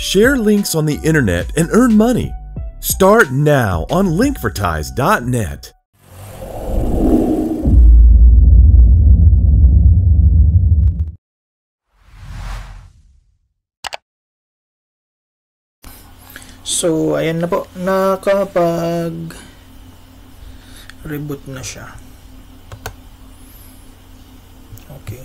Share links on the internet and earn money. Start now on linkvertise.net. So, ayan na po, nakapag-reboot na siya. Okay.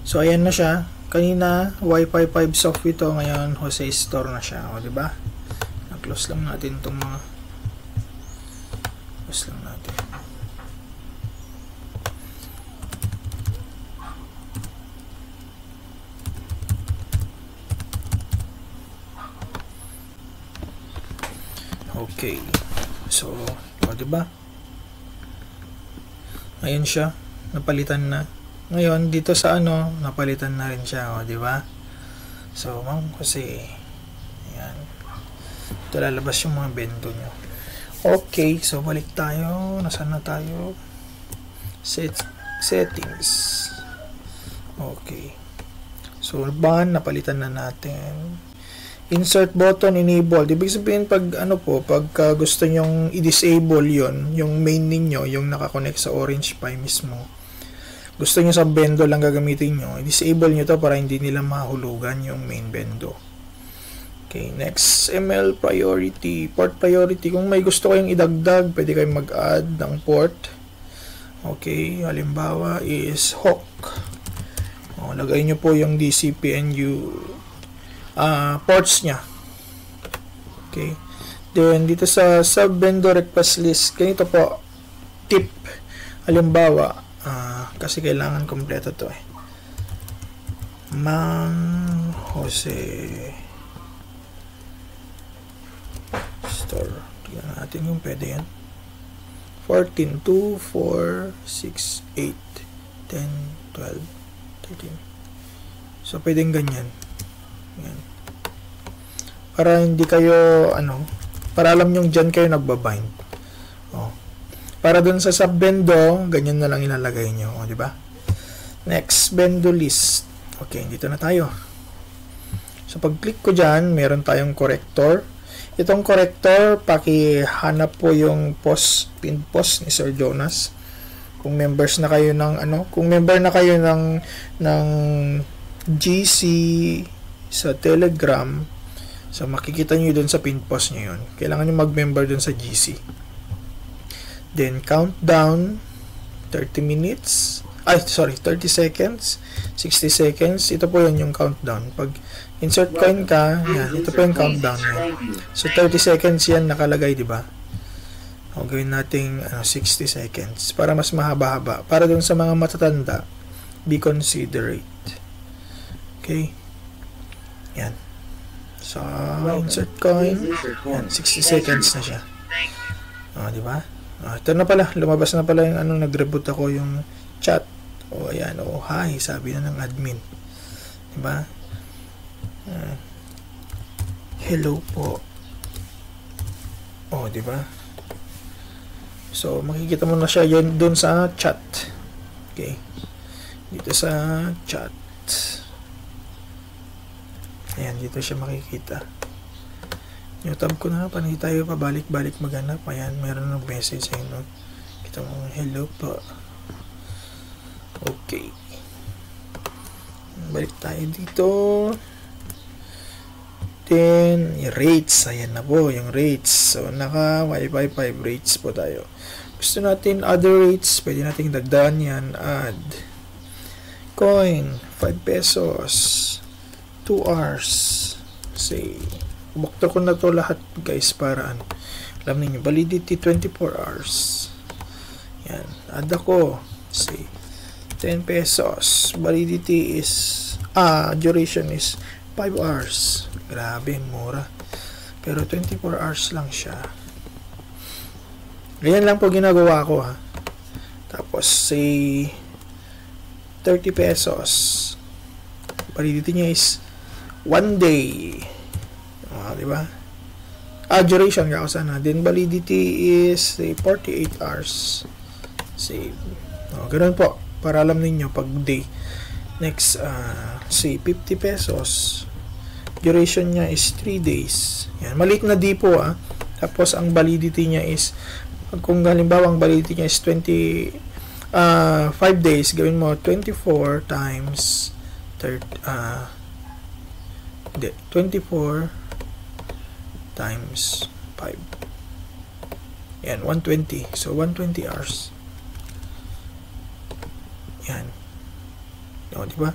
So, ayan na siya. Kanina, Wi-Fi 5 soft ito. Ngayon, Jose Store na siya. O, diba? Na-close lang natin itong mga... Close lang natin. Okay. So, o, diba? Ayan siya. Napalitan na. Ngayon, dito sa napalitan na rin siya. O, diba? So, kasi, ayan. Ito lalabas yung mga bento nyo. Okay. So, balik tayo. Nasaan na tayo? Settings. Okay. So, napalitan na natin. Insert button enabled. Ibig sabihin pagka gusto nyong i-disable yon, yung main ninyo, yung nakakonect sa Orange Pi mismo. Gusto nyo sa bendo lang gagamitin nyo, i-disable nyo to para hindi nila mahulugan yung main bendo. Okay, next, ML priority, port priority. Kung may gusto kayong idagdag, pwede kayong mag-add ng port. Okay, halimbawa is Hawk. Lagay nyo po yung DCPNU ports nya. Okay. Then dito sa sub vendor request list, ganito po tip. Halimbawa, kasi kailangan kompleto to Mang Jose Store. Tingnan natin kung pwede yan. 14, 2, 4, 6, 8, 10, 12, 13. So pwedeng ganyan. Yan. Para hindi kayo para alam nyo dyan kayo nagbabind. Para dun sa sub-bendo, ganyan na lang ilalagay nyo. O, diba? Next, bendo list. Okay, dito na tayo. So, pag-click ko dyan, meron tayong corrector. Itong corrector, pakihanap po yung pinned post ni Sir Jonas. Kung members na kayo kung member na kayo ng GC sa Telegram, so makikita nyo dun sa pinned post nyo yun. Kailangan nyo mag-member dun sa GC. Then, countdown, 30 seconds, 60 seconds. Ito po yun yung countdown. Pag insert coin ka, yan, ito po yung countdown yan. So, 30 seconds yan nakalagay, diba? O, gawin natin 60 seconds para mas mahaba-haba. Para dun sa mga matatanda, be considerate. Okay? Yan. So, insert coin. Yan, 60 seconds na siya. O, diba? Ito na pala. Lumabas na pala yung nag-reboot ako yung chat. O, ayan. O, hi. Sabi na ng admin. Diba? Hello po. O, diba? So, makikita mo na siya yun dun sa chat. Okay. Dito sa chat. Ayan, dito siya makikita. Yung tab ko na, panay tayo pabalik-balik maghanap. Ayan, meron ng message ayun, no? Kita mo, hello po. Okay. Balik tayo dito. Then, yung rates. Ayan na po, yung rates. So, naka Wi-Fi 5 rates po tayo. Gusto natin other rates, pwede natin dagdagan yan. Add. Coin, 5 pesos. 2 hours. Say, bukto ko na to lahat guys para alam niyo validity 24 hours. Yan, add ako. Say, 10 pesos. Validity is duration is 5 hours. Grabe, mura. Pero 24 hours lang siya. Ganyan lang po ginagawa ko Tapos say 30 pesos. Validity niya is 1 day. Diba? Duration ka sana. Then validity is say 48 hours. Save. Ganun po. Para alam ninyo pag day. Next, say 50 pesos. Duration niya is 3 days. Yan, maliit na D po Tapos ang validity niya is, kung halimbawa ang validity niya is 5 days, gawin mo 24 times 24 times 5. Yan, 120. So 120 hours. Yan. O, di ba?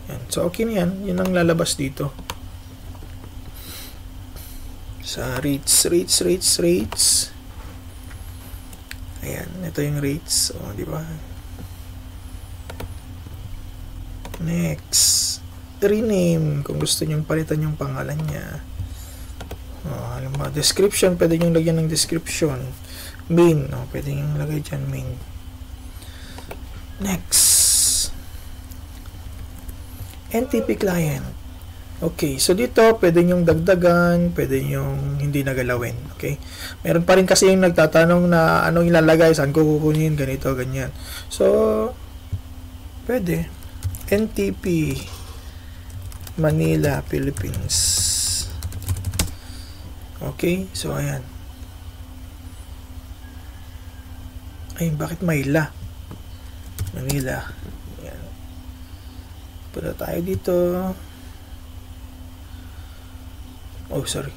Yan. So okay na yan. Yun ang lalabas dito. Sa rates. Ayan, ito yung rates. O, di ba? Next. Rename. Kung gusto nyong palitan yung pangalan niya. O, alam mo, description. Pwede nyong lagyan ng description. Main. O, pwede nyong lagay dyan, main. Next. NTP client. Okay, so dito pwede nyong dagdagan, pwede nyong hindi nagalawin. Okay, meron pa rin kasi yung nagtatanong na anong ilalagay, saan ko kukunin, ganito, ganyan. So pwede NTP Manila, Philippines. Okay, so ayan. Ay, bakit Manila? Ayan. Punta tayo dito. Oh, sorry.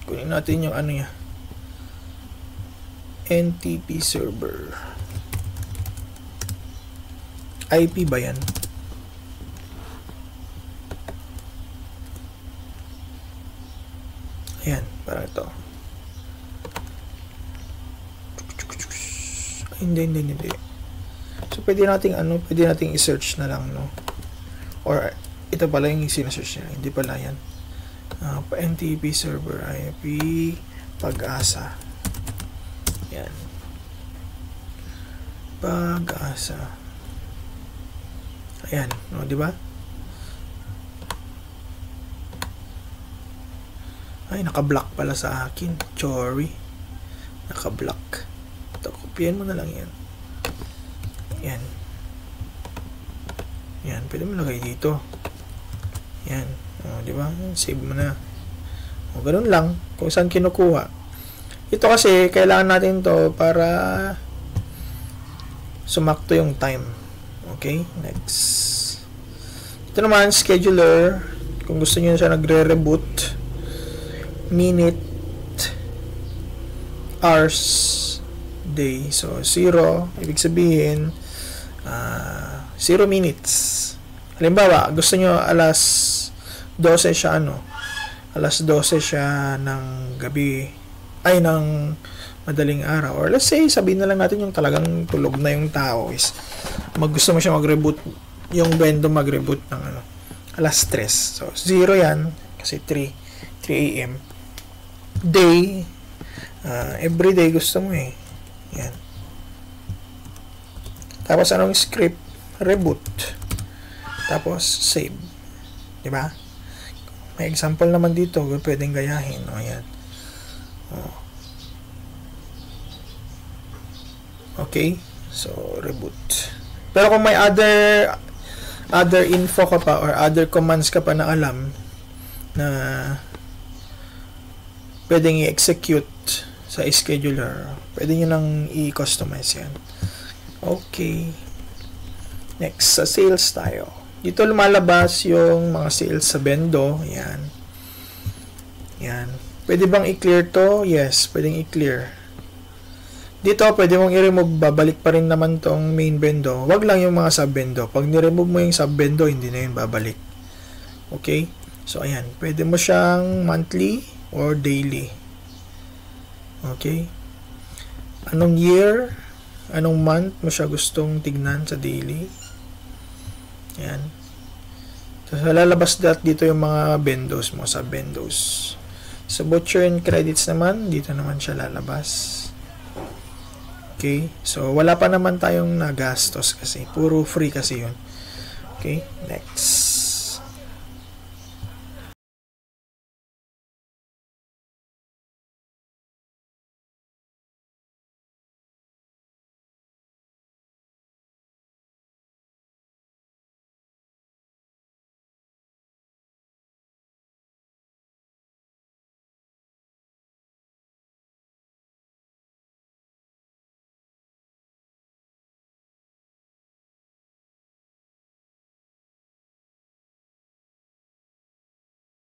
Kunin natin yung ano niya. NTP server. IP ba yan? Ayan, parang ito. Hindi. So, pwede nating i-search na lang, no? Or, ito pala yung sinesearch niya. Hindi pala yan. NTP server IP Pag-asa. Yan. Pag-asa. Ayan, no, di ba? Ay, naka-block pala sa akin. Sorry. Naka-block. Ito, kopyahin mo na lang yan. Yan. Yan, pwede mo lagay dito. Yan. O, di ba? Save mo na. O, ganun lang. Kung saan kinukuha. Ito kasi, kailangan natin to para sumakto yung time. Okay? Next. Ito naman, scheduler. Kung gusto niyo siya nagre-reboot. Minute. Hours. Day. So, 0. Ibig sabihin, 0 minutes. Halimbawa, gusto niyo alas 12 siya alas 12 siya ng gabi ay ng madaling araw, or let's say sabihin na lang natin yung talagang tulog na yung tao is gusto mo siya mag-reboot, yung bendo mag-reboot ng alas 3. So 0 yan kasi 3 AM. Day, everyday gusto mo yan. Tapos anong script? Reboot. Tapos save. Diba? May example naman dito, pwedeng gayahin. O, ayan. O. Okay? So, reboot. Pero kung may other info ka pa or other commands ka pa na alam na pwedeng i-execute sa scheduler, pwede nyo nang i-customize yan. Okay. Next, sa sales tayo. Dito lumalabas yung mga sales sa bendo. Yan. Yan. Pwede bang i-clear to? Yes, pwedeng i-clear. Dito, pwede mong i-remove. Babalik pa rin naman tong main bendo. Wag lang yung mga sub-bendo. Pag ni-remove mo yung sub-bendo, hindi na yun babalik. Okay? So, ayan. Pwede mo siyang monthly or daily. Okay? Anong year? Anong month mo siya gustong tignan sa daily? Yan. So, lalabas dito yung mga bendos mo, sa bendos. Sa voucher and credits naman, dito naman siya lalabas. Okay? So, wala pa naman tayong nagastos kasi. Puro free kasi yun. Okay? Next.